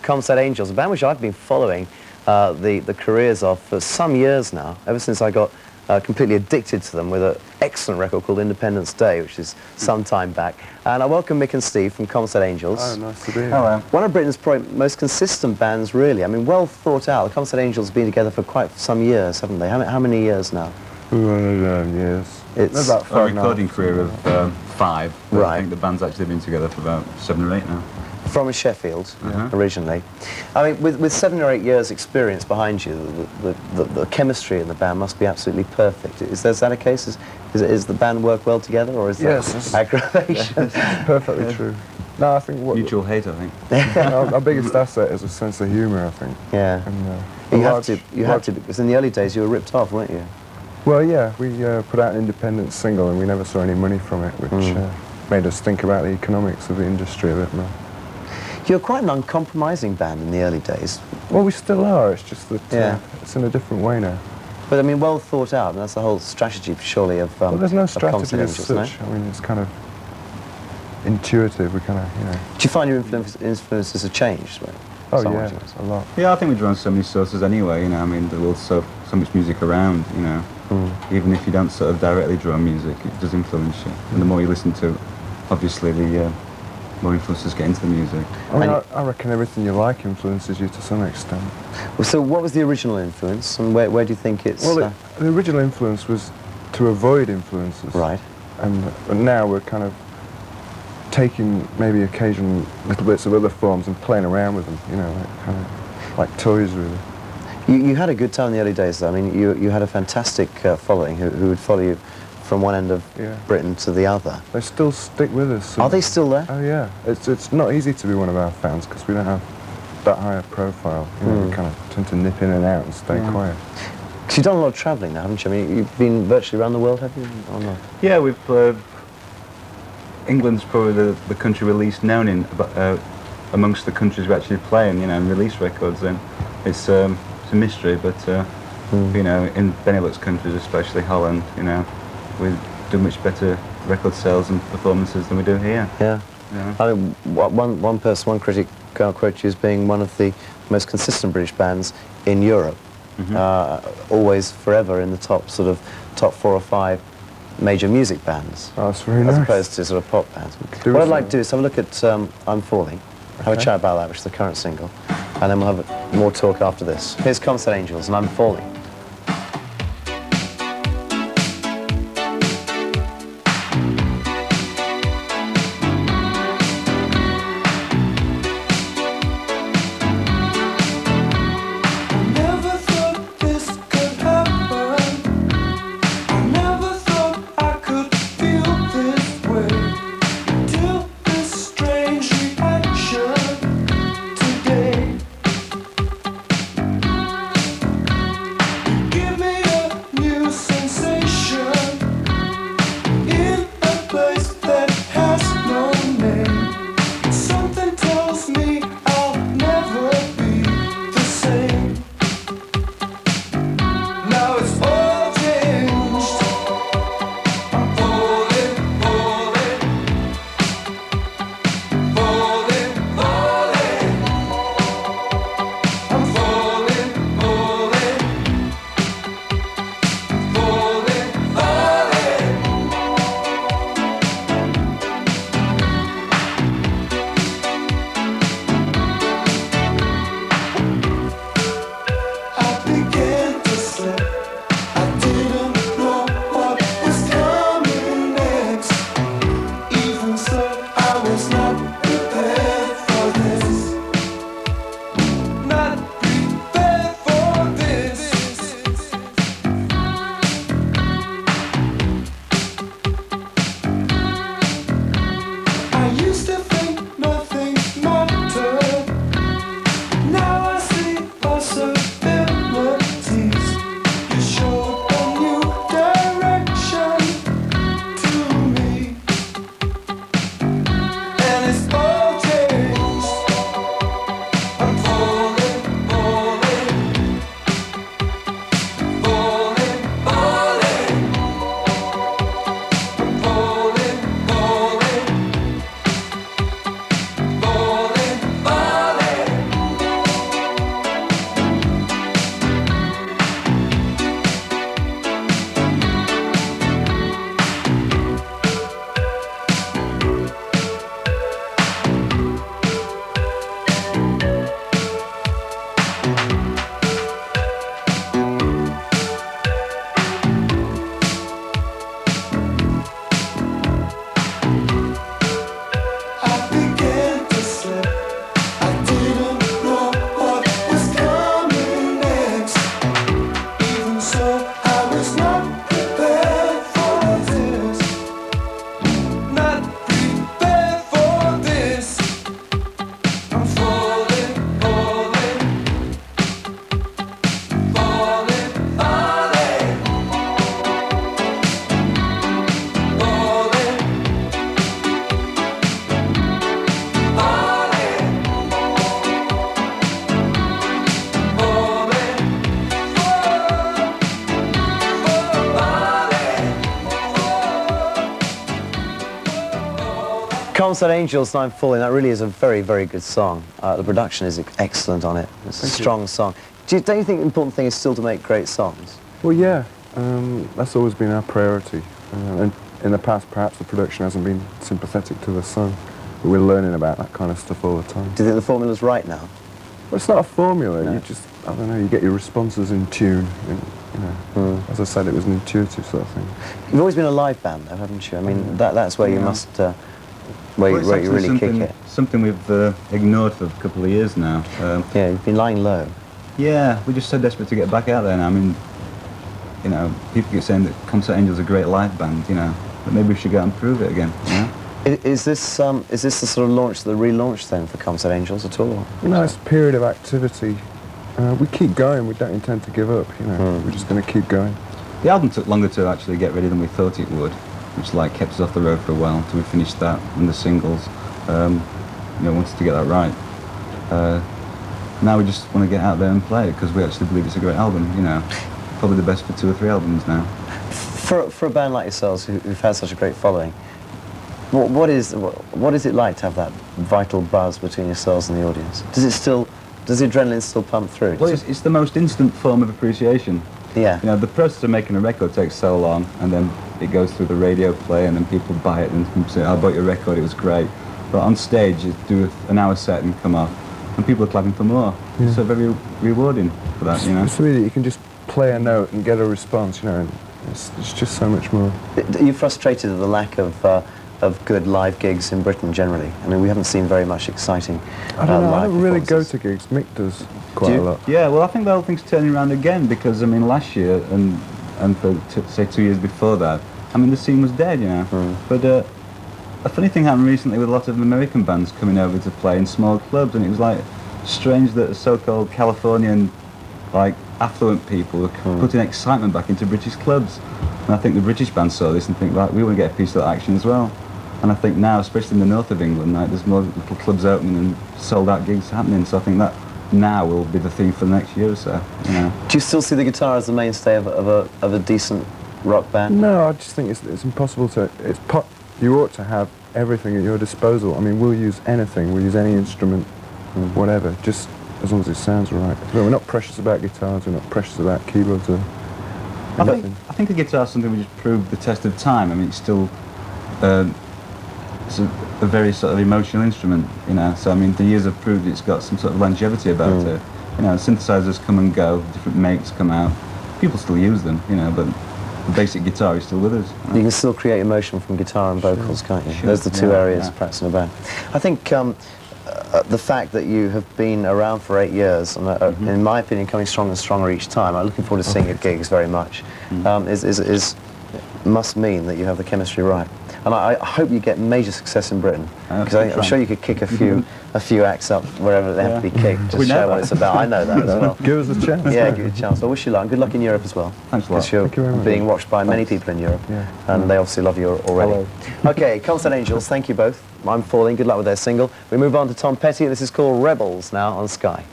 Comsat Angels, a band which I've been following the careers of for some years now, ever since I got completely addicted to them with an excellent record called Independence Day, which is some time back. And I welcome Mick and Steve from Comsat Angels. Oh, nice to be here. Hello. One of Britain's probably most consistent bands, really. I mean, well thought out. The Comsat Angels have been together for quite some years, haven't they? How many years now? Years. It's about A recording career of 5. But Right. I think the band's actually been together for about 7 or 8 now. from Sheffield, originally. I mean, with 7 or 8 years' experience behind you, the chemistry in the band must be absolutely perfect. Is that a case? Is the band work well together, or is that aggravation? Perfectly true. No, I think Mutual hate, I think. our biggest asset is a sense of humour, I think. Yeah. And, you have to, because in the early days you were ripped off, weren't you? Well, yeah, we put out an independent single and we never saw any money from it, which made us think about the economics of the industry a bit more. You were quite an uncompromising band in the early days. Well, we still are, it's just that it's in a different way now. But I mean, well thought out, and that's the whole strategy, surely, of Well, there's no of strategy Comsat as Angels, such. no? I mean, it's kind of intuitive, we kind of, you know. Do you find your influences have changed? Oh, yeah, songwriting-wise? a lot. Yeah, I think we draw on so many sources anyway, you know, I mean, there was so much music around, you know. Even if you don't sort of directly draw on music, it does influence you. And the more you listen to, obviously, the more influences get into the music. I mean, I reckon everything you like influences you to some extent. Well, so what was the original influence, and where do you think it's... Well, the original influence was to avoid influences. Right. And now we're kind of taking maybe occasional little bits of other forms and playing around with them, you know, kind of like toys, really. You had a good time in the early days, though. I mean, you had a fantastic following who would follow you from one end of Britain to the other. They still stick with us. Are they still there? Oh, yeah. It's not easy to be one of our fans because we don't have that high a profile. You know, we kind of tend to nip in and out and stay quiet. Because you've done a lot of travelling now, haven't you? I mean, you've been virtually around the world, have you, or not? Yeah, we've... England's probably the country we're least known in, amongst the countries we actually play in, you know, and release records in. It's a mystery, but, you know, in Benelux countries, especially Holland, you know, we do much better record sales and performances than we do here. Yeah. Yeah. I mean, one critic quote you as being one of the most consistent British bands in Europe. Always, forever in the top 4 or 5 major music bands. Oh, that's very nice. As opposed to sort of pop bands. What I'd like to do is have a look at I'm Falling, have a chat about that, which is the current single, and then we'll have more talk after this. Here's Comsat Angels and I'm Falling. Comsat Angels, I'm Falling, that really is a very, very good song. The production is excellent on it. It's a strong song. Don't you think the important thing is still to make great songs? Well, yeah, that's always been our priority. And in the past, perhaps the production hasn't been sympathetic to the song, but we're learning about that kind of stuff all the time. Do you think the formula's right now? Well, it's not a formula. No. You just, I don't know, you get your responses in tune. And, you know, as I said, it was an intuitive sort of thing. You've always been a live band, though, haven't you? I mean, that's where you must, where you really kick it. Something we've ignored for a couple of years now. Yeah, you've been lying low. Yeah, we're just so desperate to get back out there now. I mean, you know, people keep saying that Comsat Angels are a great live band, you know, but maybe we should go out and prove it again, you know? Is this the sort of launch, the relaunch then for Comsat Angels at all? No, it's a period of activity. We keep going, we don't intend to give up, you know, we're just going to keep going. The album took longer to actually get ready than we thought it would, which like kept us off the road for a while until we finished that and the singles. You know, wanted to get that right. Now we just want to get out there and play it because we actually believe it's a great album, you know. Probably the best for 2 or 3 albums now. For a band like yourselves who've had such a great following, what is it like to have that vital buzz between yourselves and the audience? Does the adrenaline still pump through? Well, it's the most instant form of appreciation. Yeah. You know, the process of making a record takes so long, and then it goes through the radio play, and then people buy it, and people say, "I bought your record, it was great." But on stage, you do an hour set and come off, and people are clapping for more. Yeah. It's so very rewarding for that, you know. It's really, you can just play a note and get a response, you know, and it's just so much more. Are you frustrated at the lack of good live gigs in Britain generally? I mean, we haven't seen very much exciting I don't know, live I don't really go performances. to gigs. Mick does quite a lot. Yeah, well, I think the whole thing's turning around again because, I mean, last year and for, say, 2 years before that, I mean, the scene was dead, you know. But a funny thing happened recently with a lot of American bands coming over to play in small clubs, and it was, like, strange that the so-called Californian, like, affluent people were putting excitement back into British clubs. And I think the British bands saw this and think, right, we want to get a piece of that action as well. And I think now, especially in the north of England, like, there's more little clubs opening and sold-out gigs happening, so I think that now will be the theme for the next year or so, you know. Do you still see the guitar as the mainstay of a decent rock band? No, I just think it's impossible to, you ought to have everything at your disposal. I mean, we'll use anything, we'll use any instrument, whatever, just as long as it sounds right. We're not precious about guitars, we're not precious about keyboards or anything. I think the guitar's something we just proved the test of time. I mean, it's still it's a very sort of emotional instrument, you know, so I mean, the years have proved it's got some sort of longevity about it. You know, synthesizers come and go, different makes come out, people still use them, you know, but the basic guitar is still with us. You can still create emotion from guitar and vocals, can't you? Sure. Those are the 2 Yeah, areas, yeah. perhaps, in a band. I think the fact that you have been around for 8 years, and in my opinion, coming stronger and stronger each time, I'm looking forward to seeing your gigs very much, must mean that you have the chemistry right. And I hope you get major success in Britain, because I'm sure you could kick a few acts up wherever they have to be kicked, just show what it's about. I know that as well. Give us a chance. Yeah, give you a chance. I wish you luck. Good luck in Europe as well. Thanks a lot. Because you're Thank you very much. being watched by many people in Europe, and they obviously love you already. Hello. Okay, Comsat Angels, thank you both. I'm Falling. Good luck with their single. We move on to Tom Petty. This is called Rebels now on Sky.